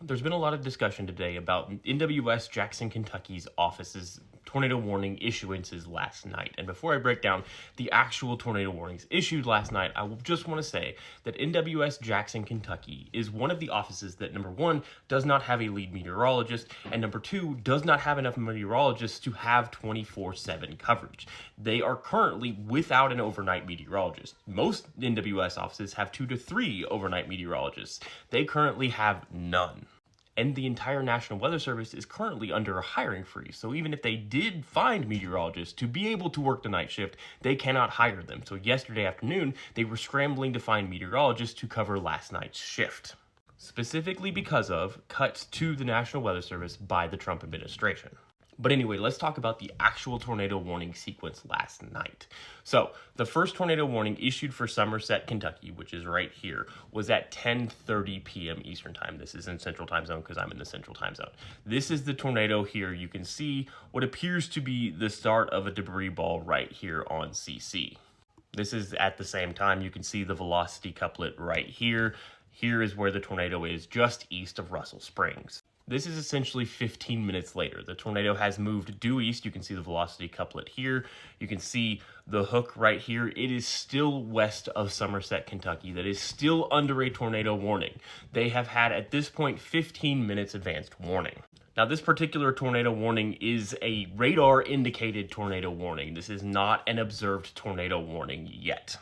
There's been a lot of discussion today about NWS Jackson, Kentucky's office's tornado warning issuances last night. And before I break down the actual tornado warnings issued last night, I will just want to say that NWS Jackson, Kentucky is one of the offices that, number one, does not have a lead meteorologist, and number two, does not have enough meteorologists to have 24/7 coverage. They are currently without an overnight meteorologist. Most NWS offices have 2 to 3 overnight meteorologists. They currently have none. And the entire National Weather Service is currently under a hiring freeze. So even if they did find meteorologists to be able to work the night shift, they cannot hire them. So yesterday afternoon, they were scrambling to find meteorologists to cover last night's shift, specifically because of cuts to the National Weather Service by the Trump administration. But anyway, let's talk about the actual tornado warning sequence last night. So, the first tornado warning issued for Somerset, Kentucky, which is right here, was at 10:30 p.m. Eastern Time. This is in Central Time Zone because I'm in the Central Time Zone. This is the tornado here. You can see what appears to be the start of a debris ball right here on CC. This is at the same time. You can see the velocity couplet right here. Here is where the tornado is, just east of Russell Springs. This is essentially 15 minutes later. The tornado has moved due east. You can see the velocity couplet here. You can see the hook right here. It is still west of Somerset, Kentucky. That is still under a tornado warning. They have had, at this point, 15 minutes advanced warning. Now, this particular tornado warning is a radar-indicated tornado warning. This is not an observed tornado warning yet.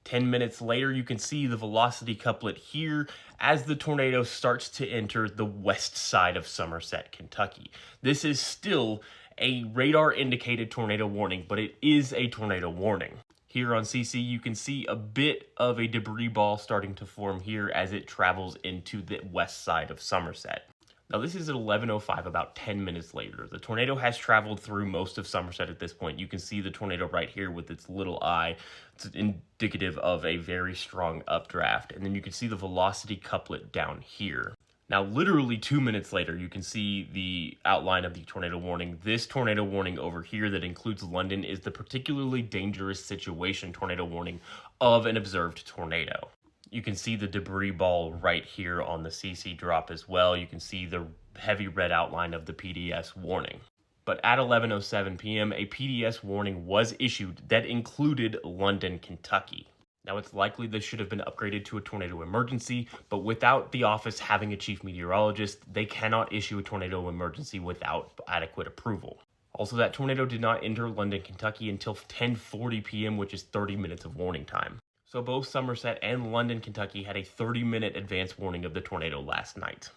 10 minutes later, you can see the velocity couplet here as the tornado starts to enter the west side of Somerset, Kentucky. This is still a radar-indicated tornado warning, but it is a tornado warning. Here on CC, you can see a bit of a debris ball starting to form here as it travels into the west side of Somerset. Now, this is at 11:05, about 10 minutes later. The tornado has traveled through most of Somerset at this point. You can see the tornado right here with its little eye. It's indicative of a very strong updraft. And then you can see the velocity couplet down here. Now, literally 2 minutes later, you can see the outline of the tornado warning. This tornado warning over here that includes London is the particularly dangerous situation tornado warning of an observed tornado. You can see the debris ball right here on the CC drop as well. You can see the heavy red outline of the PDS warning. But at 11:07 p.m., a PDS warning was issued that included London, Kentucky. Now, it's likely this should have been upgraded to a tornado emergency, but without the office having a chief meteorologist, they cannot issue a tornado emergency without adequate approval. Also, that tornado did not enter London, Kentucky until 10:40 p.m., which is 30 minutes of warning time. So both Somerset and London, Kentucky had a 30-minute advance warning of the tornado last night.